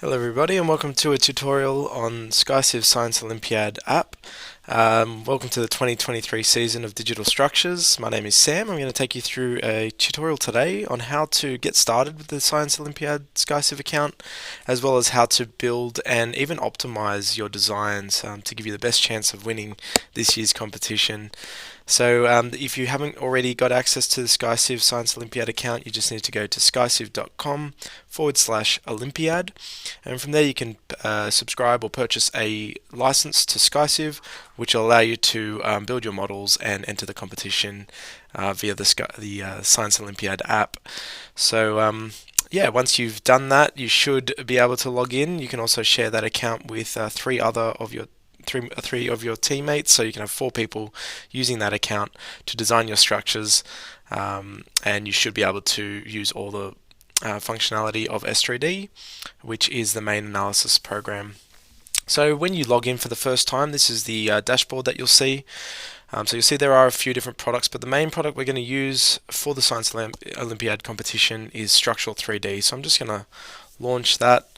Hello everybody and welcome to a tutorial on SkyCiv Science Olympiad app. Welcome to the 2023 season of Digital Structures. My name is Sam. I'm going to take you through a tutorial today on how to get started with the Science Olympiad SkyCiv account, as well as how to build and even optimize your designs to give you the best chance of winning this year's competition. So if you haven't already got access to the SkyCiv Science Olympiad account, you just need to go to skyciv.com/Olympiad, and from there you can subscribe or purchase a license to SkyCiv, which will allow you to build your models and enter the competition via the Science Olympiad app. So yeah, once you've done that, you should be able to log in. You can also share that account with three of your teammates, so you can have 4 people using that account to design your structures, and you should be able to use all the functionality of S3D, which is the main analysis program. So when you log in for the first time, this is the dashboard that you'll see. So you'll see there are a few different products, but the main product we're going to use for the Science Olympiad competition is Structural 3D. So I'm just going to launch that.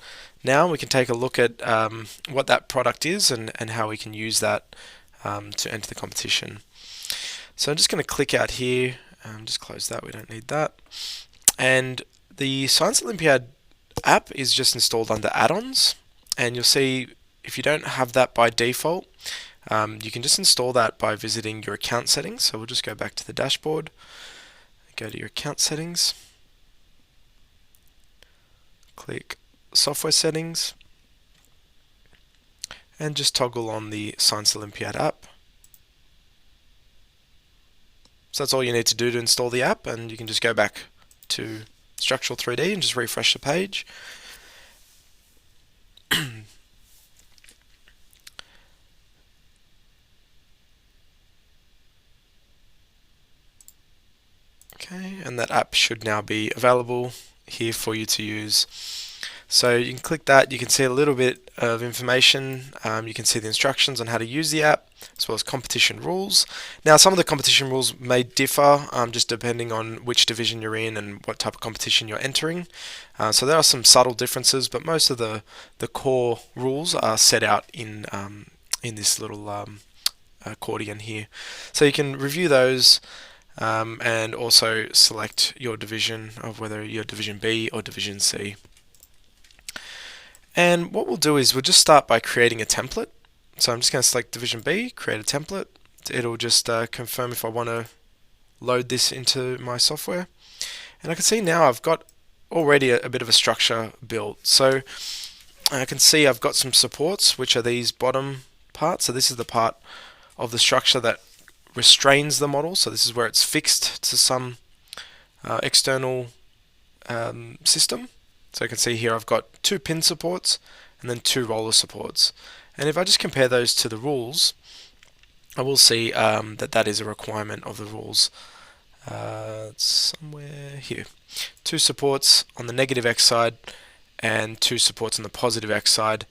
Now we can take a look at what that product is and how we can use that to enter the competition. So I'm just going to click out here, just close that, we don't need that. And the Science Olympiad app is just installed under add-ons, and you'll see if you don't have that by default, you can just install that by visiting your account settings. So we'll just go back to the dashboard, go to your account settings, click software settings, and just toggle on the Science Olympiad app. So that's all you need to do to install the app, and you can just go back to Structural 3D and just refresh the page. Okay, and that app should now be available here for you to use. So you can click that, you can see a little bit of information, you can see the instructions on how to use the app, as well as competition rules. Now some of the competition rules may differ just depending on which division you're in and what type of competition you're entering. So there are some subtle differences, but most of the core rules are set out in this little accordion here. So you can review those and also select your division of whether you're Division B or Division C. And what we'll do is we'll just start by creating a template. So I'm just going to select Division B, create a template. It'll just confirm if I want to load this into my software. And I can see now I've got already a bit of a structure built. So I can see I've got some supports, which are these bottom parts. So this is the part of the structure that restrains the model. So this is where it's fixed to some external system. So you can see here I've got 2 pin supports and then 2 roller supports. And if I just compare those to the rules, I will see that is a requirement of the rules. It's somewhere here. 2 supports on the negative X side and 2 supports on the positive X side,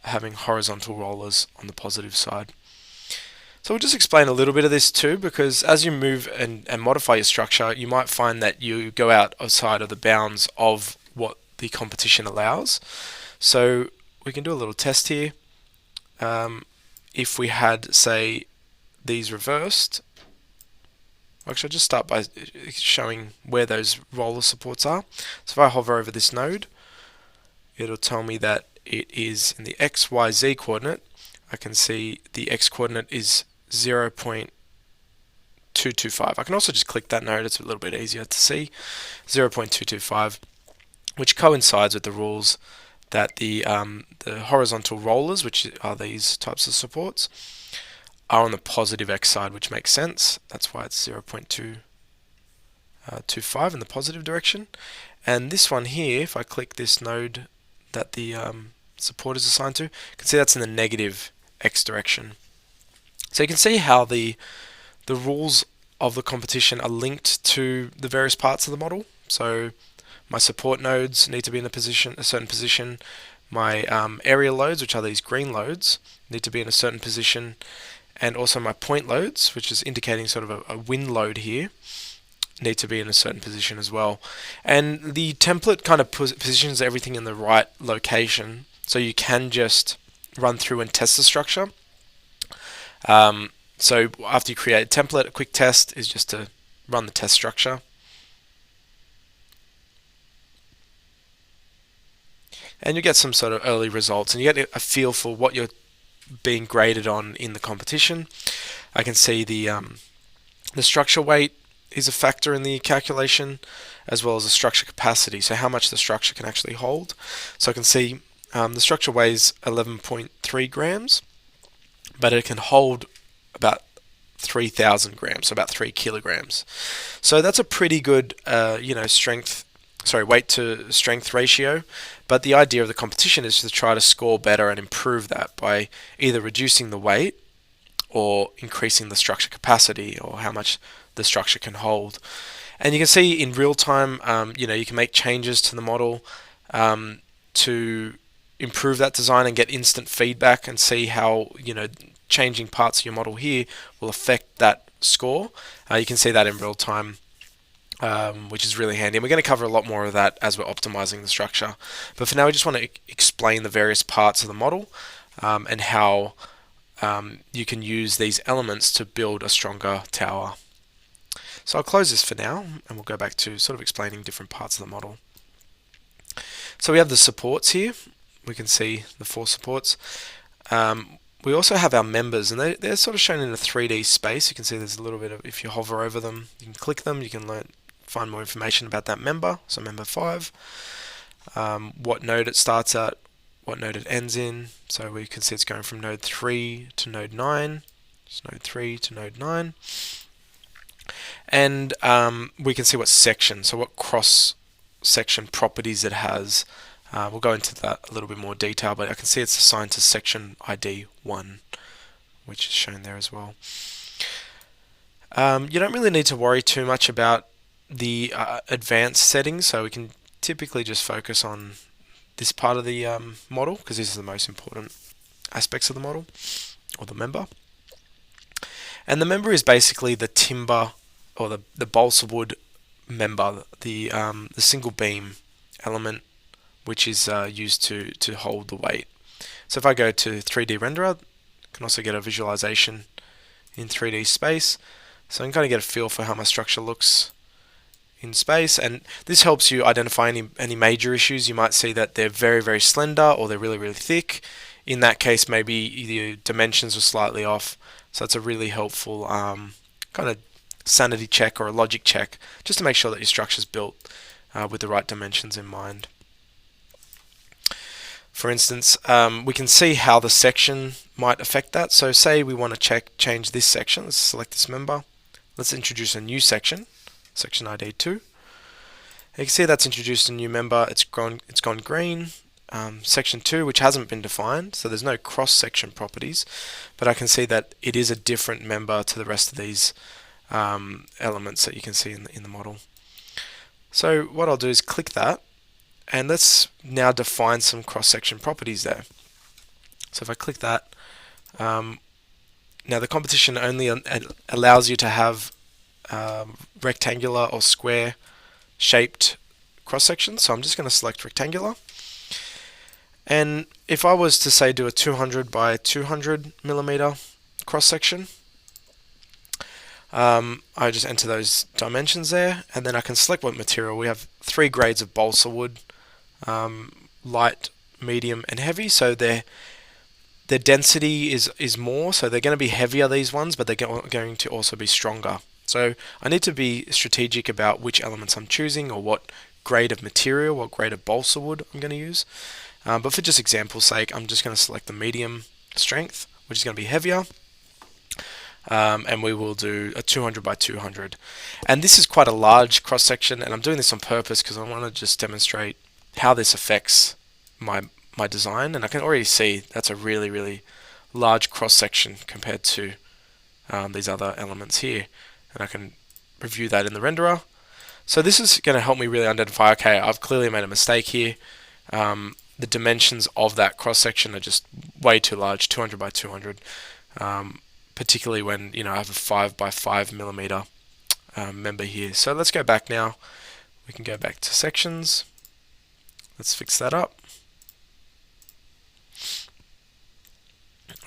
having horizontal rollers on the positive side. So we'll just explain a little bit of this too, because as you move and modify your structure, you might find that you go outside of the bounds of what the competition allows. So we can do a little test here. If we had, say, these reversed, actually I'll just start by showing where those roller supports are. So if I hover over this node, it'll tell me that it is in the XYZ coordinate. I can see the X coordinate is 0.225. I can also just click that node, it's a little bit easier to see. 0.225, which coincides with the rules that the horizontal rollers, which are these types of supports, are on the positive X side, which makes sense. That's why it's 0.225 in the positive direction. And this one here, if I click this node that the support is assigned to, you can see that's in the negative X direction. So you can see how the rules of the competition are linked to the various parts of the model. So my support nodes need to be in a certain position. My area loads, which are these green loads, need to be in a certain position. And also my point loads, which is indicating sort of a wind load here, need to be in a certain position as well. And the template kind of positions everything in the right location, so you can just run through and test the structure. So after you create a template, a quick test is just to run the test structure. And you get some sort of early results, and you get a feel for what you're being graded on in the competition. I can see the structure weight is a factor in the calculation, as well as the structure capacity, so how much the structure can actually hold. So I can see the structure weighs 11.3 grams, but it can hold about 3,000 grams, so about 3 kilograms. So that's a pretty good, weight to strength ratio. But the idea of the competition is to try to score better and improve that by either reducing the weight or increasing the structure capacity, or how much the structure can hold. And you can see in real time, you can make changes to the model to improve that design and get instant feedback and see how, changing parts of your model here will affect that score. You can see that in real time, which is really handy. And we're going to cover a lot more of that as we're optimizing the structure. But for now, we just want to explain the various parts of the model and how you can use these elements to build a stronger tower. So I'll close this for now, and we'll go back to sort of explaining different parts of the model. So we have the supports here. We can see the 4 supports. We also have our members, and they're sort of shown in a 3D space. You can see there's a little bit of, if you hover over them, you can click them, you can find more information about that member. So member 5, what node it starts at, what node it ends in. So we can see it's going from node 3 to node 9. It's node 3 to node 9. And we can see what section, so what cross-section properties it has. We'll go into that a little bit more detail, but I can see it's assigned to section ID 1, which is shown there as well. You don't really need to worry too much about the advanced settings, so we can typically just focus on this part of the model, because these are the most important aspects of the model, or the member. And the member is basically the timber, or the balsa wood member, the single beam element, which is used to hold the weight. So if I go to 3D renderer, I can also get a visualization in 3D space. So I can kind of get a feel for how my structure looks in space, and this helps you identify any major issues. You might see that they're very, very slender, or they're really, really thick. In that case, maybe the dimensions are slightly off. So it's a really helpful kind of sanity check or a logic check, just to make sure that your structure is built with the right dimensions in mind. For instance, we can see how the section might affect that. So say we want to change this section. Let's select this member. Let's introduce a new section, section ID 2. You can see that's introduced a new member. It's gone green. Section 2, which hasn't been defined, so there's no cross-section properties, but I can see that it is a different member to the rest of these elements that you can see in the model. So what I'll do is click that, and let's now define some cross-section properties there. So if I click that, now the competition only allows you to have rectangular or square shaped cross-sections, so I'm just going to select rectangular. And if I was to say do a 200 by 200 millimeter cross-section, I just enter those dimensions there, and then I can select what material. We have 3 grades of balsa wood, light, medium, and heavy. So their density is more, so they're going to be heavier, these ones, but they're going to also be stronger. So I need to be strategic about which elements I'm choosing, or what grade of material, what grade of balsa wood I'm going to use. But for just example's sake, I'm just going to select the medium strength, which is going to be heavier. And we will do a 200 by 200. And this is quite a large cross-section, and I'm doing this on purpose because I want to just demonstrate how this affects my design. And I can already see that's a really, really large cross-section compared to these other elements here. And I can review that in the renderer. So this is going to help me really identify, okay, I've clearly made a mistake here. The dimensions of that cross-section are just way too large, 200 by 200. Particularly when I have a 5 by 5 millimeter member here. So let's go back now. We can go back to sections. Let's fix that up.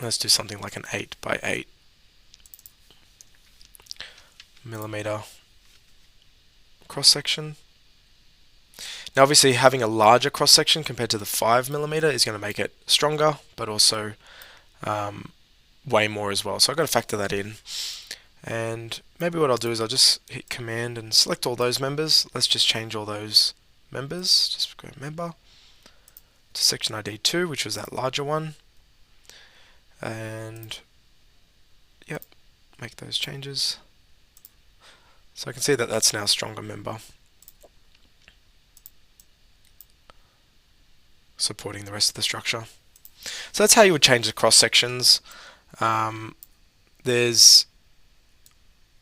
Let's do something like an 8 by 8 millimeter cross section. Now obviously having a larger cross section compared to the 5 millimeter is going to make it stronger, but also way more as well. So I've got to factor that in. And maybe what I'll do is I'll just hit Command and select all those members. Let's just change all those members. Just go member to section ID 2, which was that larger one. And yep, make those changes. So I can see that that's now a stronger member, supporting the rest of the structure. So that's how you would change the cross sections. There's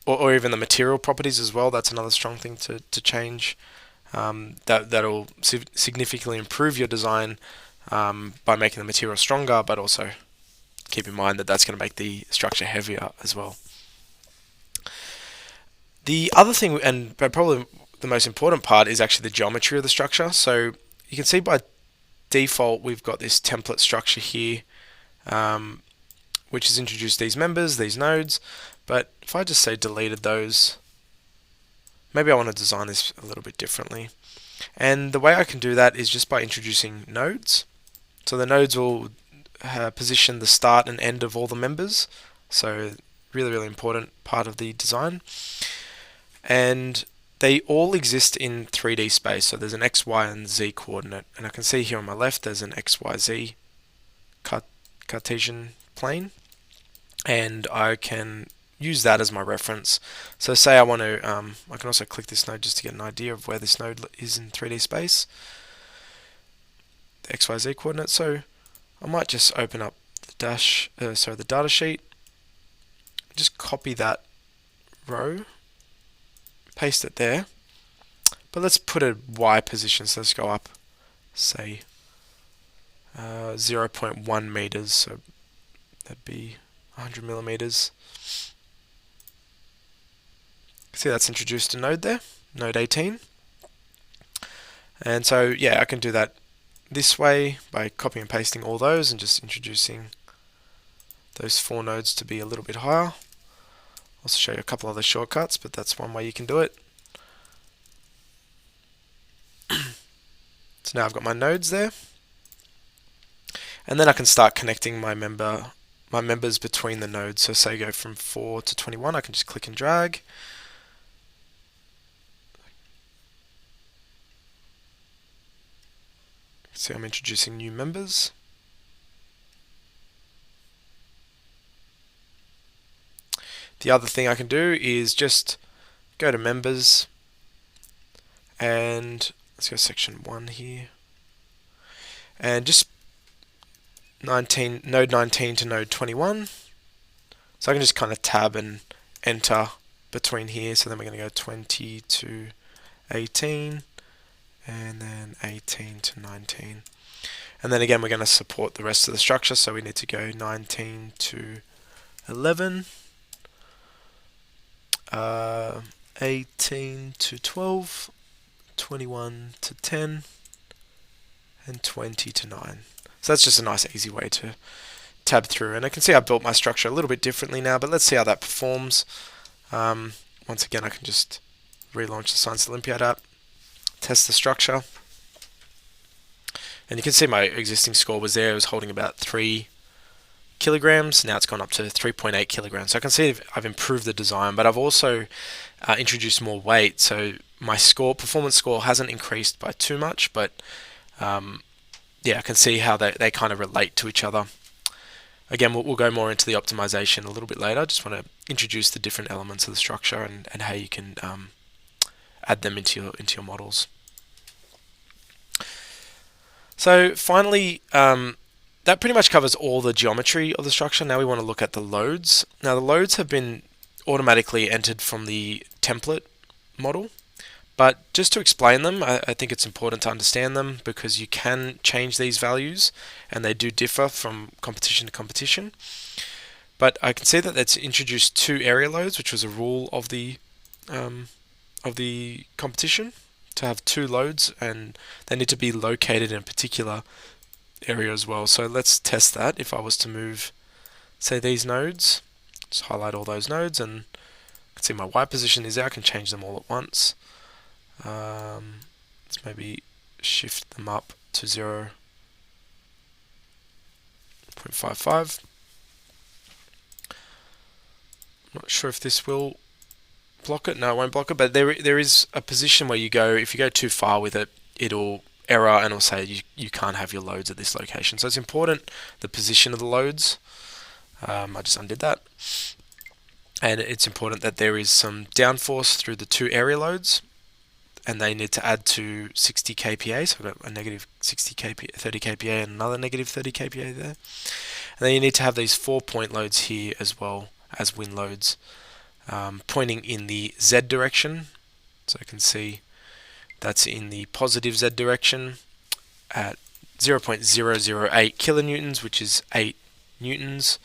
or even the material properties as well. That's another strong thing to change. That'll significantly improve your design by making the material stronger, but also keep in mind that that's going to make the structure heavier as well. The other thing, and probably the most important part, is actually the geometry of the structure. So you can see by default we've got this template structure here, which has introduced these members, these nodes. But if I just say deleted those, maybe I want to design this a little bit differently. And the way I can do that is just by introducing nodes. So the nodes will position the start and end of all the members. So really important part of the design. And they all exist in 3D space. So there's an X, Y, and Z coordinate. And I can see here on my left there's an X, Y, Z Cartesian plane. And I can use that as my reference. So say I want to, I can also click this node just to get an idea of where this node is in 3D space, the XYZ coordinate. So I might just open up the the data sheet, just copy that row, paste it there, but let's put a Y position. So let's go up, say 0.1 meters. So that'd be 100 millimeters. See, that's introduced a node there, node 18. And so yeah, I can do that this way by copying and pasting all those and just introducing those 4 nodes to be a little bit higher. I'll also show you a couple other shortcuts, but that's one way you can do it. So now I've got my nodes there, and then I can start connecting my members between the nodes. So say go from 4 to 21, I can just click and drag. See, I'm introducing new members. The other thing I can do is just go to members and let's go section 1 here, and just node 19 to node 21. So I can just kind of tab and enter between here. So then we're going to go 20 to 18. And then 18 to 19. And then again, we're going to support the rest of the structure, so we need to go 19 to 11, 18 to 12, 21 to 10, and 20 to 9. So that's just a nice easy way to tab through. And I can see I built my structure a little bit differently now, but let's see how that performs. Once again, I can just relaunch the Science Olympiad app, test the structure, and you can see my existing score was there. It was holding about 3 kilograms. Now it's gone up to 3.8 kilograms. So I can see I've improved the design, but I've also introduced more weight. So my performance score hasn't increased by too much, but yeah, I can see how they kind of relate to each other. Again, we'll go more into the optimization a little bit later. I just want to introduce the different elements of the structure and how you can add them into your models. So finally, that pretty much covers all the geometry of the structure. Now we want to look at the loads. Now the loads have been automatically entered from the template model, but just to explain them, I think it's important to understand them because you can change these values and they do differ from competition to competition. But I can see that it's introduced 2 area loads, which was a rule of the of the competition to have 2 loads, and they need to be located in a particular area as well. So let's test that. If I was to move, say, these nodes, just highlight all those nodes, and you can see my Y position is there. I can change them all at once. Let's maybe shift them up to 0.55. Not sure if this will block it. No, it won't block it, but there is a position where you go, if you go too far with it, it'll error and it'll say you can't have your loads at this location. So it's important, the position of the loads. I just undid that. And it's important that there is some downforce through the 2 area loads, and they need to add to 60 kPa. So I've got a negative 60 kPa, 30 kPa, and another negative 30 kPa there. And then you need to have these 4-point loads here as well as win loads, pointing in the Z direction. So I can see that's in the positive Z direction at 0.008 kilonewtons, which is 8 newtons.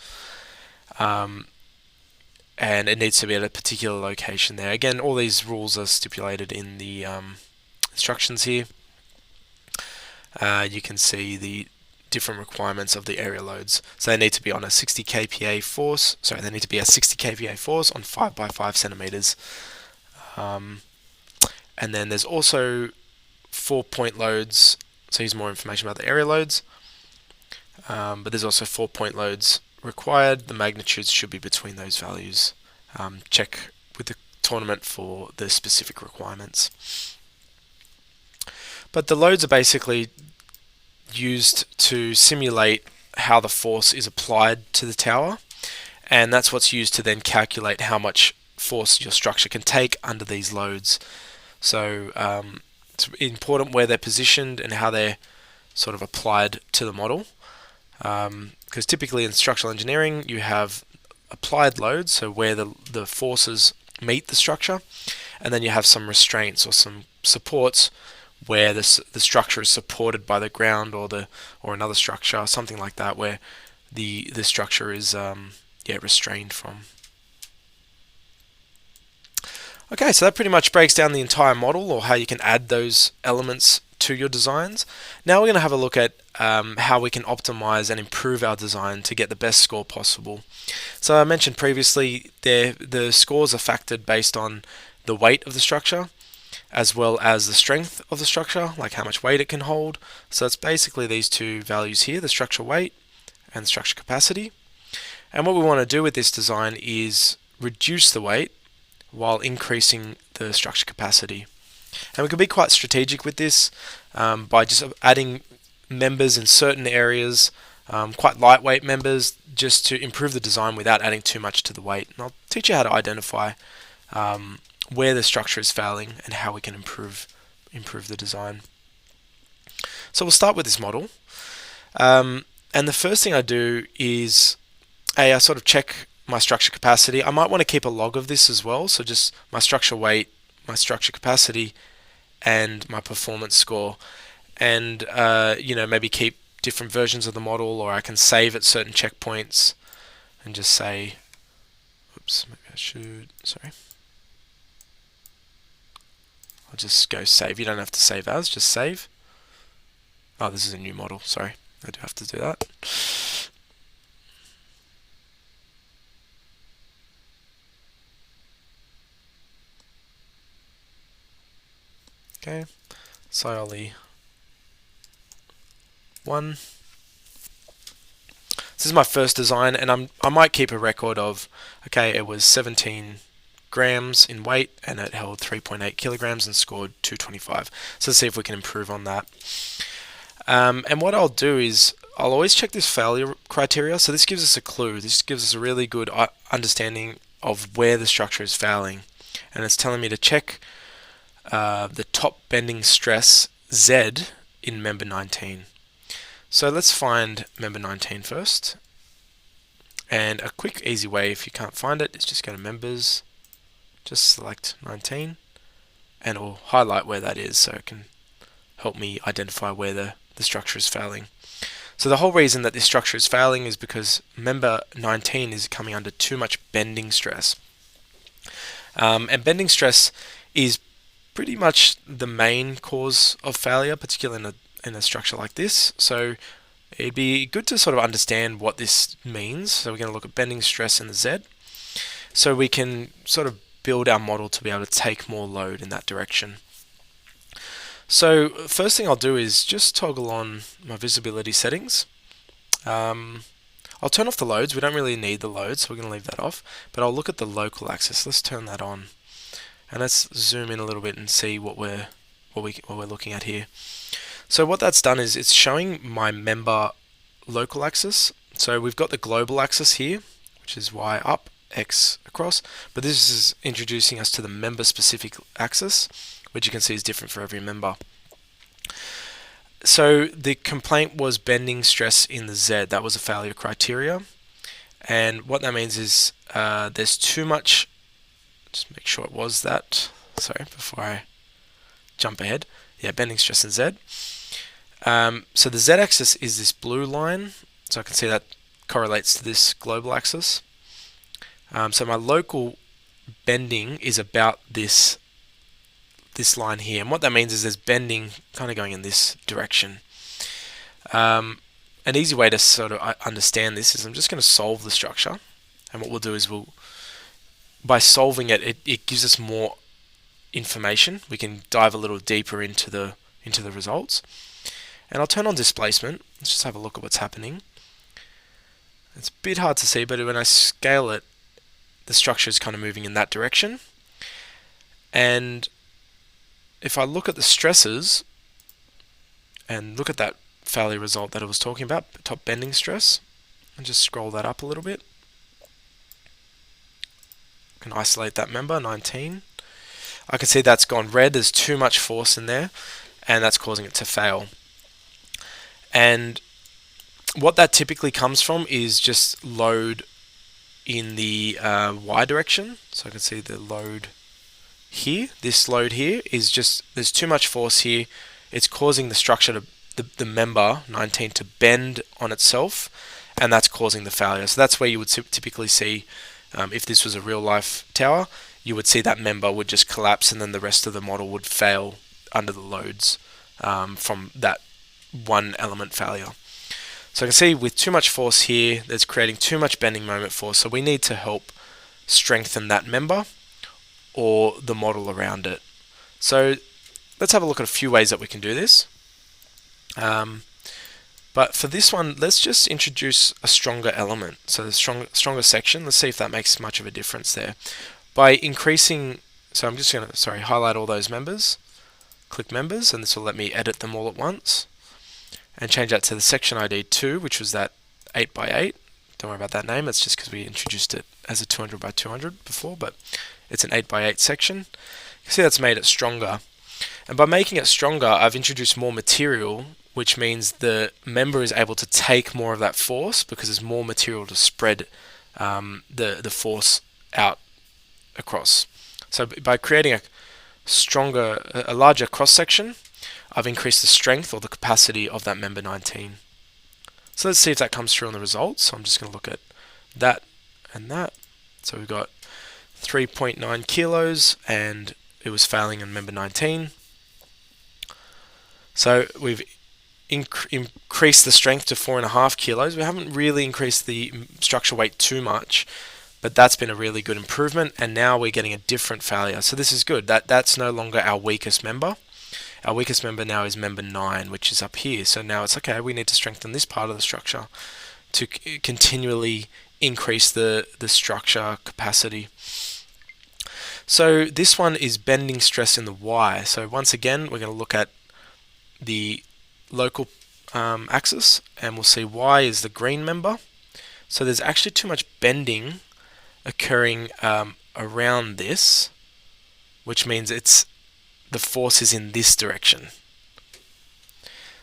And it needs to be at a particular location there. Again, all these rules are stipulated in the instructions here. You can see the different requirements of the area loads. So they need to be on a 60 kPa force. Sorry, they need to be a 60 kPa force on 5 by 5 centimeters. And then there's also 4-point loads. So here's more information about the area loads. But there's also 4-point loads required. The magnitudes should be between those values. Check with the tournament for the specific requirements. But the loads are basically used to simulate how the force is applied to the tower, and that's what's used to then calculate how much force your structure can take under these loads. So it's important where they're positioned and how they're sort of applied to the model. Because typically in structural engineering you have applied loads, so where the forces meet the structure, and then you have some restraints or some supports where the structure is supported by the ground or another structure, something like that, where the structure is restrained from. Okay, so that pretty much breaks down the entire model, or how you can add those elements to your designs. Now we're going to have a look at how we can optimize and improve our design to get the best score possible. So I mentioned previously the scores are factored based on the weight of the structure as well as the strength of the structure, like how much weight it can hold. So it's basically these 2 values here, the structure weight and the structure capacity. And what we want to do with this design is reduce the weight while increasing the structure capacity. And we can be quite strategic with this by just adding members in certain areas, quite lightweight members, just to improve the design without adding too much to the weight. And I'll teach you how to identify where the structure is failing and how we can improve the design. So we'll start with this model. And the first thing I do is I sort of check my structure capacity. I might want to keep a log of this as well, so just my structure weight, my structure capacity, and my performance score. And maybe keep different versions of the model, or I can save at certain checkpoints and just say, oops, maybe I should, sorry. I'll just go save. You don't have to save as, just save. Oh, this is a new model, sorry. I do have to do that. Okay, Sioli 1. This is my first design, and I might keep a record of, okay, it was 17 grams in weight and it held 3.8 kilograms and scored 225. So let's see if we can improve on that. And what I'll do is I'll always check this failure criteria. So this gives us a clue. This gives us a really good understanding of where the structure is failing. And it's telling me to check the top bending stress Z in member 19. So let's find member 19 first. And a quick easy way, if you can't find it, is just go to members, just select 19, and it'll highlight where that is, so it can help me identify where the structure is failing. So the whole reason that this structure is failing is because member 19 is coming under too much bending stress. And bending stress is pretty much the main cause of failure, particularly in a structure like this. So it'd be good to sort of understand what this means. So we're going to look at bending stress in the Z, so we can sort of build our model to be able to take more load in that direction. So first thing I'll do is just toggle on my visibility settings. I'll turn off the loads. We don't really need the loads, so we're going to leave that off. But I'll look at the local axis. Let's turn that on, and let's zoom in a little bit and see what we're looking at here. So what that's done is it's showing my member local axis. So we've got the global axis here, which is Y up, X across, but this is introducing us to the member specific axis, which you can see is different for every member. So the complaint was bending stress in the Z. That was a failure criteria, and what that means is there's too much. Just make sure it was that. Sorry, before I jump ahead. Yeah, bending stress in Z. So the Z-axis is this blue line, so I can see that correlates to this global axis. So my local bending is about this line here, and what that means is there's bending kind of going in this direction. An easy way to sort of understand this is I'm just going to solve the structure, and what we'll do is by solving it, it gives us more information. We can dive a little deeper into the results. And I'll turn on displacement. Let's just have a look at what's happening. It's a bit hard to see, but when I scale it, the structure is kind of moving in that direction. And if I look at the stresses and look at that failure result that I was talking about, top bending stress, and just scroll that up a little bit. I can isolate that member, 19. I can see that's gone red. There's too much force in there, and that's causing it to fail. And what that typically comes from is just load in the Y direction. So I can see the load here. This load here is just, there's too much force here. It's causing the structure, the member 19, to bend on itself, and that's causing the failure. So that's where you would typically see, if this was a real life tower, you would see that member would just collapse, and then the rest of the model would fail under the loads from that one element failure. So I can see with too much force here, there's creating too much bending moment force, so we need to help strengthen that member or the model around it. So let's have a look at a few ways that we can do this. But for this one, let's just introduce a stronger element. So the stronger section, let's see if that makes much of a difference there. By increasing, so I'm just going to, highlight all those members, click members, and this will let me edit them all at once. And change that to the section ID 2, which was that 8x8. Don't worry about that name, it's just because we introduced it as a 200 by 200 before, but it's an 8x8 section. You can see that's made it stronger. And by making it stronger, I've introduced more material, which means the member is able to take more of that force because there's more material to spread the force out across. So by creating a larger cross section, I've increased the strength or the capacity of that member 19. So let's see if that comes through on the results. So I'm just going to look at that and that. So we've got 3.9 kilos and it was failing on member 19. So we've increased the strength to 4.5 kilos. We haven't really increased the structure weight too much, but that's been a really good improvement, and now we're getting a different failure. So this is good. That's no longer our weakest member. Our weakest member now is member 9, which is up here. So now it's okay, we need to strengthen this part of the structure to continually increase the structure capacity. So this one is bending stress in the Y. So once again, we're going to look at the local axis, and we'll see Y is the green member. So there's actually too much bending occurring around this, which means the force is in this direction.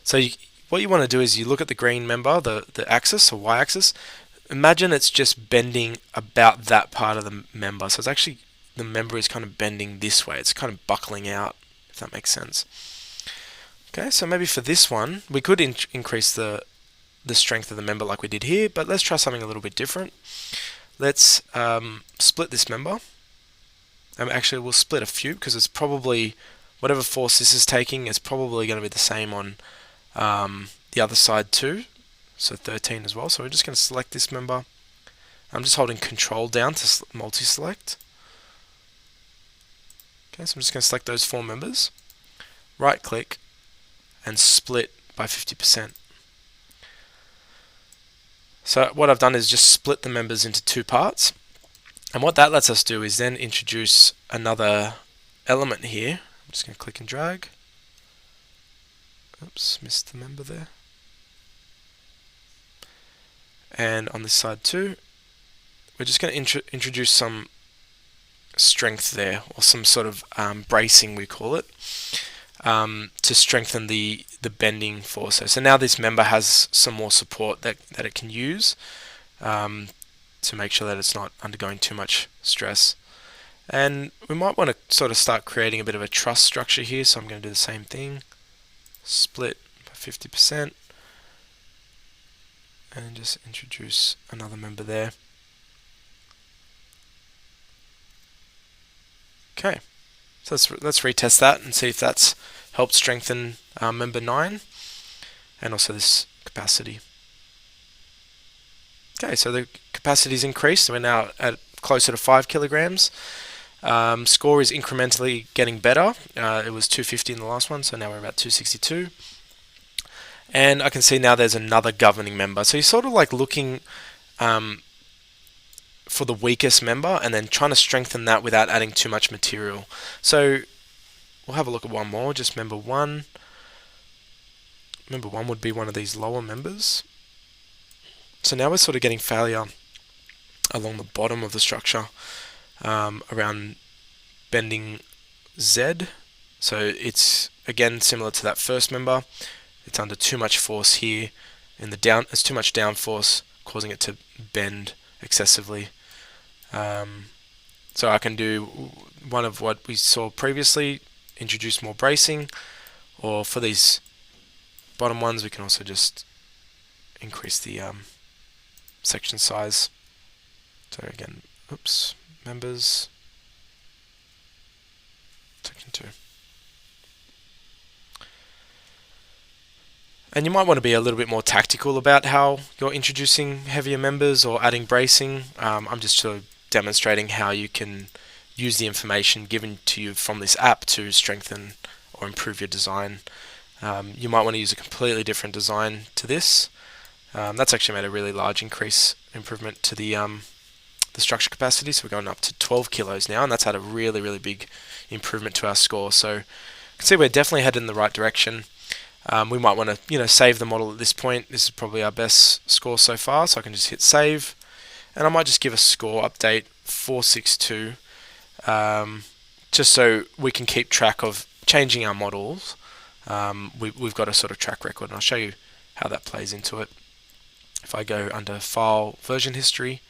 So what you want to do is you look at the green member, the axis or y-axis. Imagine it's just bending about that part of the member. So it's actually, the member is kind of bending this way. It's kind of buckling out, if that makes sense. Okay, so maybe for this one, we could increase the strength of the member like we did here, but let's try something a little bit different. Let's split this member Actually, we'll split a few because it's probably whatever force this is taking is probably going to be the same on the other side too. So 13 as well. So we're just going to select this member. I'm just holding Control down to multi-select. Okay, so I'm just going to select those 4 members, right click, and split by 50%. So what I've done is just split the members into 2 parts. And what that lets us do is then introduce another element here. I'm just going to click and drag. Oops, missed the member there. And on this side too, we're just going to introduce some strength there, or some sort of bracing, we call it, to strengthen the bending force. So now this member has some more support that it can use to make sure that it's not undergoing too much stress. And we might want to sort of start creating a bit of a truss structure here, so I'm going to do the same thing, split by 50%, and just introduce another member there. Okay, so let's retest that and see if that's helped strengthen member 9 and also this capacity. Okay, so the capacity's increased, so we're now at closer to 5 kilograms. Score is incrementally getting better. It was 250 in the last one, so now we're about 262. And I can see now there's another governing member. So you're sort of like looking for the weakest member and then trying to strengthen that without adding too much material. So we'll have a look at one more, just member 1. Member 1 would be one of these lower members. So now we're sort of getting failure along the bottom of the structure around bending Z. So it's again similar to that first member. It's under too much force here in the down. It's too much down force causing it to bend excessively. So I can do one of what we saw previously, introduce more bracing, or for these bottom ones we can also just increase the section size. So again, oops, members, section 2. And you might want to be a little bit more tactical about how you're introducing heavier members or adding bracing. I'm just sort of demonstrating how you can use the information given to you from this app to strengthen or improve your design. You might want to use a completely different design to this. That's actually made a really large improvement to the structure capacity. So we're going up to 12 kilos now, and that's had a really, really big improvement to our score. So you can see we're definitely headed in the right direction. We might want to, save the model at this point. This is probably our best score so far, so I can just hit save, and I might just give a score update 462, just so we can keep track of changing our models. We've got a sort of track record, and I'll show you how that plays into it. If I go under File, Version History,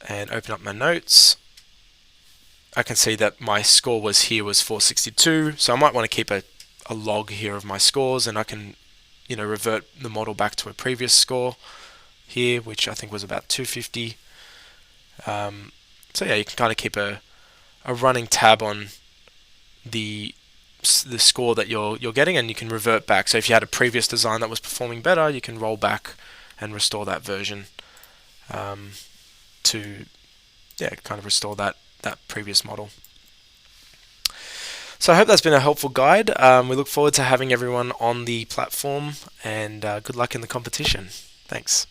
and open up my notes, I can see that my score was 462, so I might want to keep a log here of my scores, and I can revert the model back to a previous score here, which I think was about 250. So yeah, you can kind of keep a running tab on the score that you're getting, and you can revert back. So if you had a previous design that was performing better, you can roll back and restore that version to kind of restore that previous model. So I hope that's been a helpful guide. We look forward to having everyone on the platform, and good luck in the competition. Thanks.